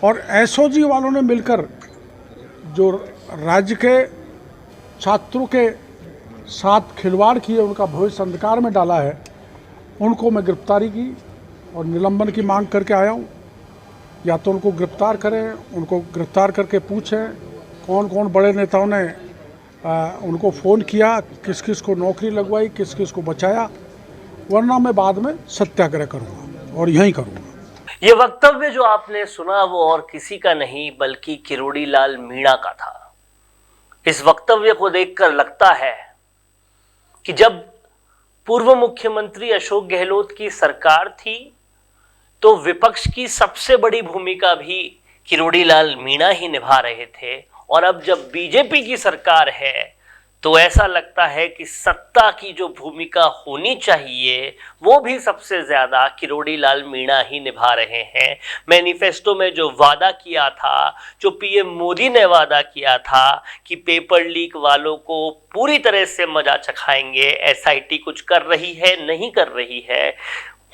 और एसओजी वालों ने मिलकर जो राज्य के छात्रों के साथ खिलवाड़ किए, उनका भविष्य अंधकार में डाला है, उनको मैं गिरफ्तारी की और निलंबन की मांग करके आया हूँ। या तो उनको गिरफ्तार करें, उनको गिरफ्तार करके पूछें कौन कौन बड़े नेताओं ने उनको फ़ोन किया, किस किस को नौकरी लगवाई, किस किस को बचाया, वरना मैं बाद में सत्याग्रह करूँगा और यहीं करूँगा। ये वक्तव्य जो आपने सुना वो और किसी का नहीं बल्कि किरोड़ी लाल मीणा का था। इस वक्तव्य को देखकर लगता है कि जब पूर्व मुख्यमंत्री अशोक गहलोत की सरकार थी तो विपक्ष की सबसे बड़ी भूमिका भी किरोड़ी लाल मीणा ही निभा रहे थे, और अब जब बीजेपी की सरकार है तो ऐसा लगता है कि सत्ता की जो भूमिका होनी चाहिए वो भी सबसे ज्यादा किरोड़ी लाल मीणा ही निभा रहे हैं। मैनिफेस्टो में जो वादा किया था, जो पीएम मोदी ने वादा किया था कि पेपर लीक वालों को पूरी तरह से मजा चखाएंगे, एसआईटी कुछ कर रही है नहीं कर रही है,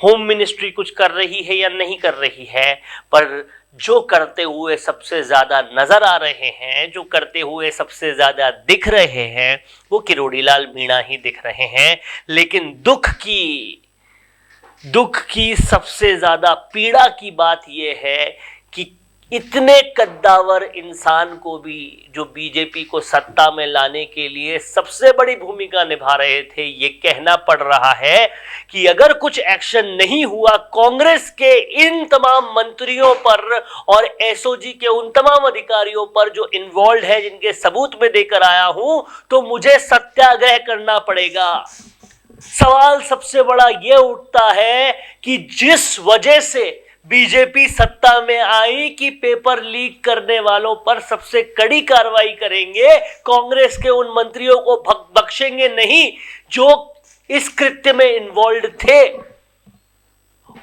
होम मिनिस्ट्री कुछ कर रही है या नहीं कर रही है, पर जो करते हुए सबसे ज्यादा नजर आ रहे हैं, जो करते हुए सबसे ज्यादा दिख रहे हैं, वो किरोड़ी लाल मीणा ही दिख रहे हैं। लेकिन दुख की सबसे ज्यादा पीड़ा की बात यह है कि इतने कद्दावर इंसान को भी, जो बीजेपी को सत्ता में लाने के लिए सबसे बड़ी भूमिका निभा रहे थे, ये कहना पड़ रहा है कि अगर कुछ एक्शन नहीं हुआ कांग्रेस के इन तमाम मंत्रियों पर और एसओजी के उन तमाम अधिकारियों पर जो इन्वॉल्व है, जिनके सबूत में देकर आया हूं, तो मुझे सत्याग्रह करना पड़ेगा। सवाल सबसे बड़ा यह उठता है कि जिस वजह से बीजेपी सत्ता में आई कि पेपर लीक करने वालों पर सबसे कड़ी कार्रवाई करेंगे, कांग्रेस के उन मंत्रियों को बख्शेंगे नहीं जो इस कृत्य में इन्वॉल्व थे,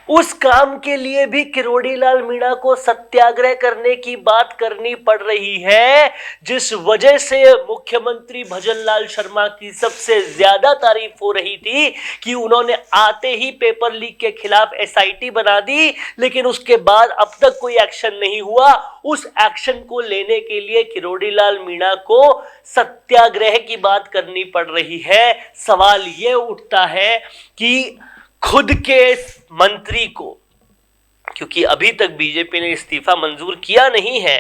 उस काम के लिए भी किरोड़ी लाल मीणा को सत्याग्रह करने की बात करनी पड़ रही है। जिस वजह से मुख्यमंत्री भजनलाल शर्मा की सबसे ज्यादा तारीफ हो रही थी कि उन्होंने आते ही पेपर लीक के खिलाफ एसआईटी बना दी, लेकिन उसके बाद अब तक कोई एक्शन नहीं हुआ। उस एक्शन को लेने के लिए किरोड़ी लाल मीणा को सत्याग्रह की बात करनी पड़ रही है। सवाल यह उठता है कि खुद के मंत्री को, क्योंकि अभी तक बीजेपी ने इस्तीफा मंजूर किया नहीं है,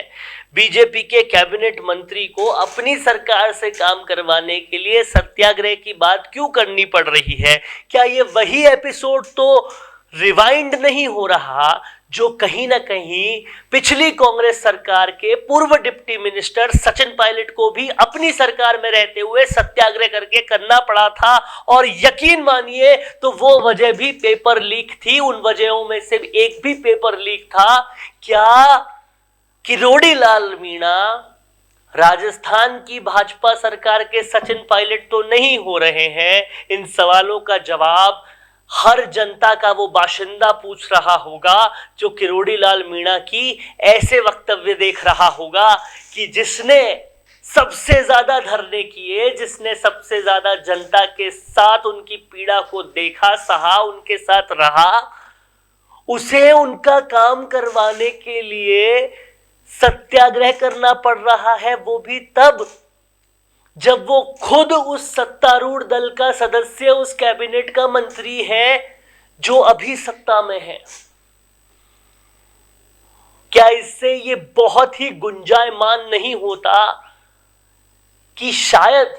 बीजेपी के कैबिनेट मंत्री को अपनी सरकार से काम करवाने के लिए सत्याग्रह की बात क्यों करनी पड़ रही है? क्या ये वही एपिसोड तो रिवाइंड नहीं हो रहा जो कहीं ना कहीं पिछली कांग्रेस सरकार के पूर्व डिप्टी मिनिस्टर सचिन पायलट को भी अपनी सरकार में रहते हुए सत्याग्रह करके करना पड़ा था? और यकीन मानिए तो वो वजह भी पेपर लीक थी। उन वजहों में से एक भी पेपर लीक था। क्या किरोड़ी लाल मीणा राजस्थान की भाजपा सरकार के सचिन पायलट तो नहीं हो रहे हैं? इन सवालों का जवाब हर जनता का वो बाशिंदा पूछ रहा होगा जो किरोड़ी लाल मीणा की ऐसे वक्तव्य देख रहा होगा कि जिसने सबसे ज्यादा धरने किए, जिसने सबसे ज्यादा जनता के साथ उनकी पीड़ा को देखा, सहा, उनके साथ रहा, उसे उनका काम करवाने के लिए सत्याग्रह करना पड़ रहा है। वो भी तब जब वो खुद उस सत्तारूढ़ दल का सदस्य, उस कैबिनेट का मंत्री है जो अभी सत्ता में है। क्या इससे ये बहुत ही गुंजायमान नहीं होता कि शायद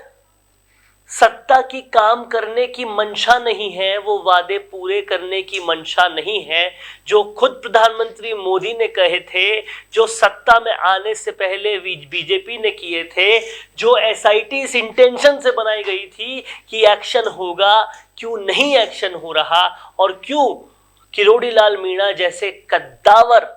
सत्ता की काम करने की मंशा नहीं है, वो वादे पूरे करने की मंशा नहीं है जो खुद प्रधानमंत्री मोदी ने कहे थे, जो सत्ता में आने से पहले बीजेपी ने किए थे, जो एसआईटी इस इंटेंशन से बनाई गई थी कि एक्शन होगा, क्यों नहीं एक्शन हो रहा? और क्यों किरोड़ी लाल मीणा जैसे कद्दावर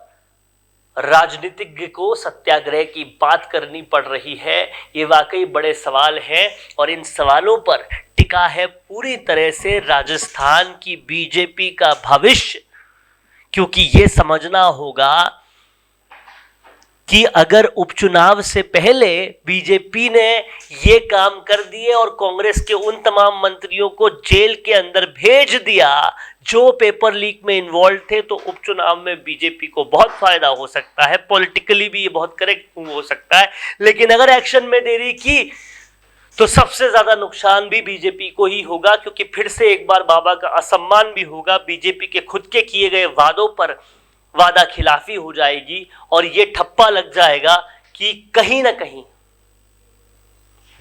राजनीतिज्ञ को सत्याग्रह की बात करनी पड़ रही है? ये वाकई बड़े सवाल हैं और इन सवालों पर टिका है पूरी तरह से राजस्थान की बीजेपी का भविष्य। क्योंकि ये समझना होगा कि अगर उपचुनाव से पहले बीजेपी ने ये काम कर दिए और कांग्रेस के उन तमाम मंत्रियों को जेल के अंदर भेज दिया जो पेपर लीक में इन्वॉल्व थे, तो उपचुनाव में बीजेपी को बहुत फायदा हो सकता है, पॉलिटिकली भी ये बहुत करेक्ट हो सकता है। लेकिन अगर एक्शन में देरी की तो सबसे ज्यादा नुकसान भी बीजेपी को ही होगा, क्योंकि फिर से एक बार बाबा का असम्मान भी होगा, बीजेपी के खुद के किए गए वादों पर वादा खिलाफी हो जाएगी और ये ठप्पा लग जाएगा कि कहीं ना कहीं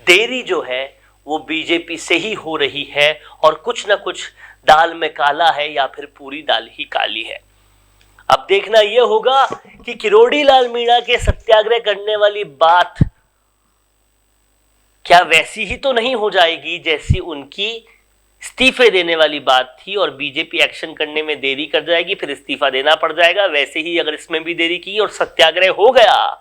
देरी जो है वो बीजेपी से ही हो रही है और कुछ ना कुछ दाल में काला है या फिर पूरी दाल ही काली है। अब देखना यह होगा कि किरोड़ी लाल मीणा के सत्याग्रह करने वाली बात क्या वैसी ही तो नहीं हो जाएगी जैसी उनकी इस्तीफे देने वाली बात थी, और बीजेपी एक्शन करने में देरी कर जाएगी, फिर इस्तीफा देना पड़ जाएगा। वैसे ही अगर इसमें भी देरी की और सत्याग्रह हो गया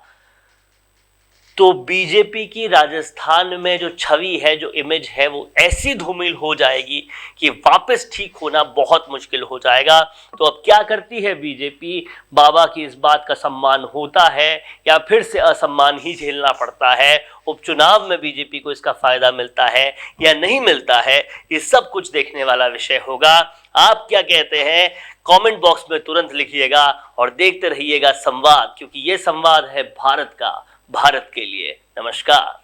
तो बीजेपी की राजस्थान में जो छवि है, जो इमेज है, वो ऐसी धूमिल हो जाएगी कि वापस ठीक होना बहुत मुश्किल हो जाएगा। तो अब क्या करती है बीजेपी? बाबा की इस बात का सम्मान होता है या फिर से असम्मान ही झेलना पड़ता है? उपचुनाव में बीजेपी को इसका फायदा मिलता है या नहीं मिलता है, ये सब कुछ देखने वाला विषय होगा। आप क्या कहते हैं? कमेंट बॉक्स में तुरंत लिखिएगा और देखते रहिएगा संवाद, क्योंकि ये संवाद है भारत का, भारत के लिए। नमस्कार।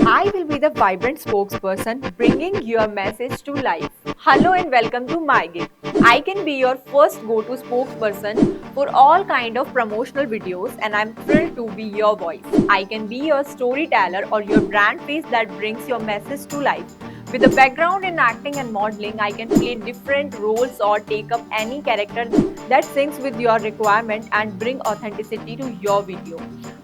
I will be the vibrant spokesperson bringing your message to life. Hello and welcome to MyGig. I can be your first go-to spokesperson for all kind of promotional videos, and I'm thrilled to be your voice. I can be your storyteller or your brand face that brings your message to life. With a background in acting and modeling, I can play different roles or take up any character that syncs with your requirement and bring authenticity to your video.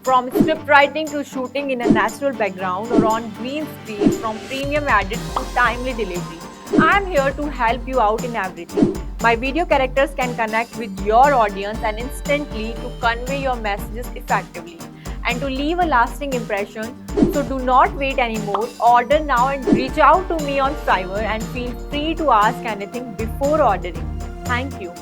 From script writing to shooting in a natural background or on green screen, from premium edits to timely delivery, I am here to help you out in everything. My video characters can connect with your audience and instantly to convey your messages effectively and to leave a lasting impression. So do not wait anymore. Order now and reach out to me on Fiverr and feel free to ask anything before ordering. Thank you.